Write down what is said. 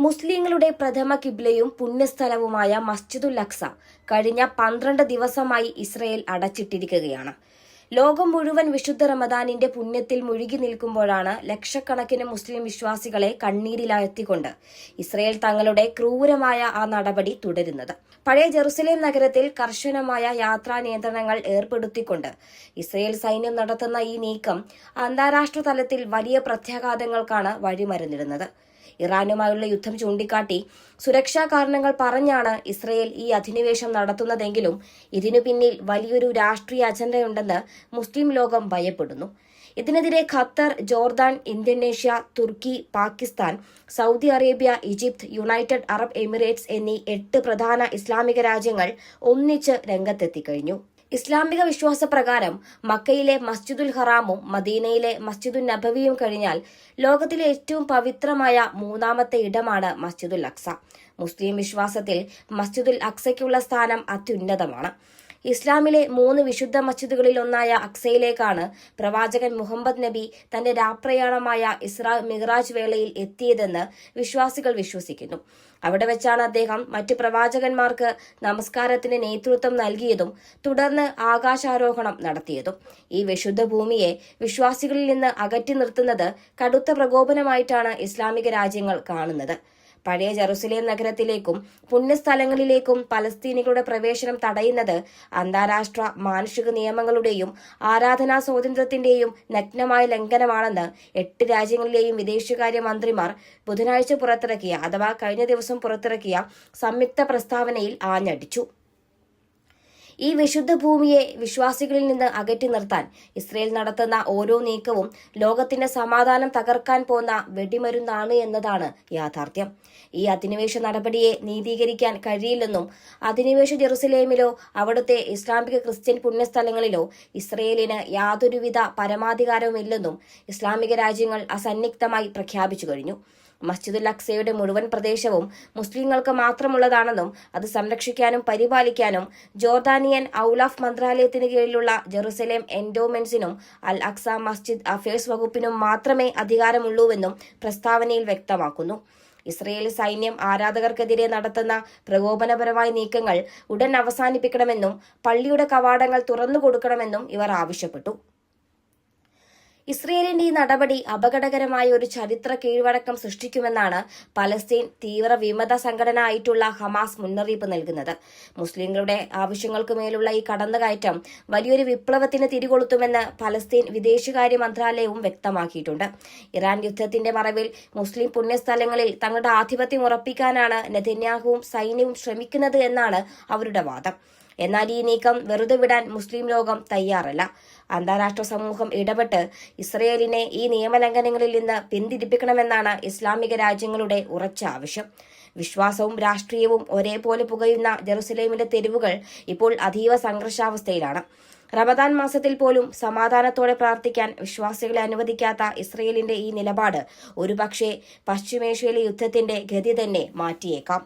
മുസ്ലിങ്ങളുടെ പ്രഥമ കിബ്ലയും പുണ്യസ്ഥലവുമായ മസ്ജിദുൽ അഖ്സ കഴിഞ്ഞ 12 ദിവസമായി ഇസ്രയേൽ അടച്ചിട്ടിരിക്കുകയാണ്. ലോകം മുഴുവൻ വിശുദ്ധ റമദാനിന്റെ പുണ്യത്തിൽ മുഴുകി നിൽക്കുമ്പോഴാണ് ലക്ഷക്കണക്കിന് മുസ്ലിം വിശ്വാസികളെ കണ്ണീരിലാഴ്ത്തിക്കൊണ്ട് ഇസ്രയേൽ തങ്ങളുടെ ക്രൂരമായ ആ നടപടി തുടരുന്നത്. പഴയ ജെറുസലേം നഗരത്തിൽ കർശനമായ യാത്രാ നിയന്ത്രണങ്ങൾ ഏർപ്പെടുത്തിക്കൊണ്ട് ഇസ്രയേൽ സൈന്യം നടത്തുന്ന ഈ നീക്കം അന്താരാഷ്ട്ര തലത്തിൽ വലിയ പ്രത്യാഘാതങ്ങൾക്കാണ് വഴിമരുന്നിടുന്നത്. ഇറാനുമായുള്ള യുദ്ധം ചൂണ്ടിക്കാട്ടി സുരക്ഷാ കാരണങ്ങൾ പറഞ്ഞാണ് ഇസ്രയേൽ ഈ അധിനിവേശം നടത്തുന്നതെങ്കിലും ഇതിനു പിന്നിൽ വലിയൊരു രാഷ്ട്രീയ അജണ്ടയുണ്ടെന്ന് മുസ്ലിം ലോകം ഭയപ്പെടുന്നു. ഇതിനെതിരെ Qatar, Jordan, Indonesia, Turkey, Pakistan, Saudi Arabia, Egypt, United Arab Emirates എന്നീ 8 പ്രധാന ഇസ്ലാമിക രാജ്യങ്ങൾ ഒന്നിച്ച് രംഗത്തെത്തിക്കഴിഞ്ഞു. ഇസ്ലാമിക വിശ്വാസപ്രകാരം മക്കയിലെ മസ്ജിദുൽ ഹറാമും മദീനയിലെ മസ്ജിദുൽ നബവിയും കഴിഞ്ഞാൽ ലോകത്തിലെ ഏറ്റവും പവിത്രമായ 3ാമത്തെ ഇടമാണ് മസ്ജിദുൽ അഖ്സ. മുസ്ലിം വിശ്വാസത്തിൽ മസ്ജിദുൽ അഖ്സയ്ക്കുള്ള സ്ഥാനം അത്യുന്നതമാണ്. ഇസ്ലാമിലെ 3 വിശുദ്ധ മസ്ജിദുകളിൽ ഒന്നായ അഖ്സയിലേക്കാണ് പ്രവാചകൻ മുഹമ്മദ് നബി തന്റെ രാപ്രയാണമായ ഇസ്രാ മിഗ്റാജ് വേളയിൽ എത്തിയതെന്ന് വിശ്വാസികൾ വിശ്വസിക്കുന്നു. അവിടെ വെച്ചാണ് അദ്ദേഹം മറ്റു പ്രവാചകന്മാർക്ക് നമസ്കാരത്തിന് നേതൃത്വം നൽകിയതും തുടർന്ന് ആകാശാരോഹണം നടത്തിയതും. ഈ വിശുദ്ധ ഭൂമിയെ വിശ്വാസികളിൽ നിന്ന് അകറ്റി നിർത്തുന്നത് കടുത്ത പ്രകോപനമായിട്ടാണ് ഇസ്ലാമിക രാജ്യങ്ങൾ കാണുന്നത്. പഴയ ജെറുസലേം നഗരത്തിലേക്കും പുണ്യസ്ഥലങ്ങളിലേക്കും പലസ്തീനികളുടെ പ്രവേശനം തടയുന്നത് അന്താരാഷ്ട്ര മാനുഷിക നിയമങ്ങളുടെയും ആരാധനാ സ്വാതന്ത്ര്യത്തിന്റെയും നഗ്നമായ ലംഘനമാണെന്ന് 8 രാജ്യങ്ങളിലെയും വിദേശകാര്യ മന്ത്രിമാർ ബുധനാഴ്ച കഴിഞ്ഞ ദിവസം പുറത്തിറക്കിയ സംയുക്ത പ്രസ്താവനയിൽ ആഞ്ഞടിച്ചു. ഈ വിശുദ്ധ ഭൂമിയെ വിശ്വാസികളിൽ നിന്ന് അകറ്റി നിർത്താൻ ഇസ്രയേൽ നടത്തുന്ന ഓരോ നീക്കവും ലോകത്തിന്റെ സമാധാനം തകർക്കാൻ പോന്ന വെടിമരുന്നാണ് എന്നതാണ് യാഥാർത്ഥ്യം. ഈ അധിനിവേശ നടപടിയെ നീതീകരിക്കാൻ കഴിയില്ലെന്നും അധിനിവേശ ജെറുസലേമിലോ അവിടുത്തെ ഇസ്ലാമിക ക്രിസ്ത്യൻ പുണ്യസ്ഥലങ്ങളിലോ ഇസ്രയേലിന് യാതൊരുവിധ പരമാധികാരവുമില്ലെന്നും ഇസ്ലാമിക രാജ്യങ്ങൾ അസന്നിഗ്ധമായി പ്രഖ്യാപിച്ചു കഴിഞ്ഞു. മസ്ജിദുൽ അഖ്സയുടെ മുഴുവൻ പ്രദേശവും മുസ്ലിങ്ങൾക്ക് മാത്രമുള്ളതാണെന്നും അത് സംരക്ഷിക്കാനും പരിപാലിക്കാനും ജോർദാനിയൻ ഔലാഫ് മന്ത്രാലയത്തിന് കീഴിലുള്ള ജെറുസലേം എൻഡോമെന്റ്സിനും അൽ അഖ്സ മസ്ജിദ് അഫയേഴ്സ് വകുപ്പിനും മാത്രമേ അധികാരമുള്ളൂവെന്നും പ്രസ്താവനയിൽ വ്യക്തമാക്കുന്നു. ഇസ്രയേൽ സൈന്യം ആരാധകർക്കെതിരെ നടത്തുന്ന പ്രകോപനപരമായ നീക്കങ്ങൾ ഉടൻ അവസാനിപ്പിക്കണമെന്നും പള്ളിയുടെ കവാടങ്ങൾ തുറന്നുകൊടുക്കണമെന്നും ഇവർ ആവശ്യപ്പെട്ടു. ഇസ്രയേലിന്റെ ഈ നടപടി അപകടകരമായ ഒരു ചരിത്ര കീഴ്വഴക്കം സൃഷ്ടിക്കുമെന്നാണ് പലസ്തീൻ തീവ്ര വിമത സംഘടന ആയിട്ടുള്ള ഹമാസ് മുന്നറിയിപ്പ് നൽകുന്നത്. മുസ്ലിങ്ങളുടെ ആവശ്യങ്ങൾക്ക് മേലുള്ള ഈ കടന്നുകയറ്റം വലിയൊരു വിപ്ലവത്തിന് തിരികൊളുത്തുമെന്ന് പലസ്തീൻ വിദേശകാര്യ മന്ത്രാലയവും വ്യക്തമാക്കിയിട്ടുണ്ട്. ഇറാൻ യുദ്ധത്തിന്റെ മറവിൽ മുസ്ലിം പുണ്യസ്ഥലങ്ങളിൽ തങ്ങളുടെ ആധിപത്യം ഉറപ്പിക്കാനാണ് നെതന്യാഹുവും സൈന്യവും ശ്രമിക്കുന്നത് എന്നാണ് അവരുടെ വാദം. എന്നാൽ ഈ നീക്കം വെറുതെ വിടാൻ മുസ്ലിം ലോകം തയ്യാറല്ല. അന്താരാഷ്ട്ര സമൂഹം ഇടപെട്ട് ഇസ്രയേലിനെ ഈ നിയമലംഘനങ്ങളിൽ നിന്ന് പിന്തിരിപ്പിക്കണമെന്നാണ് ഇസ്ലാമിക രാജ്യങ്ങളുടെ ഉറച്ച ആവശ്യം. വിശ്വാസവും രാഷ്ട്രീയവും ഒരേപോലെ പുകയുന്ന ജെറുസലേമിന്റെ തെരുവുകൾ ഇപ്പോൾ അതീവ സംഘർഷാവസ്ഥയിലാണ്. റമദാൻ മാസത്തിൽ പോലും സമാധാനത്തോടെ പ്രാർത്ഥിക്കാൻ വിശ്വാസികളെ അനുവദിക്കാത്ത ഇസ്രയേലിന്റെ ഈ നിലപാട് ഒരുപക്ഷെ പശ്ചിമേഷ്യയിലെ യുദ്ധത്തിന്റെ ഗതി തന്നെ മാറ്റിയേക്കാം.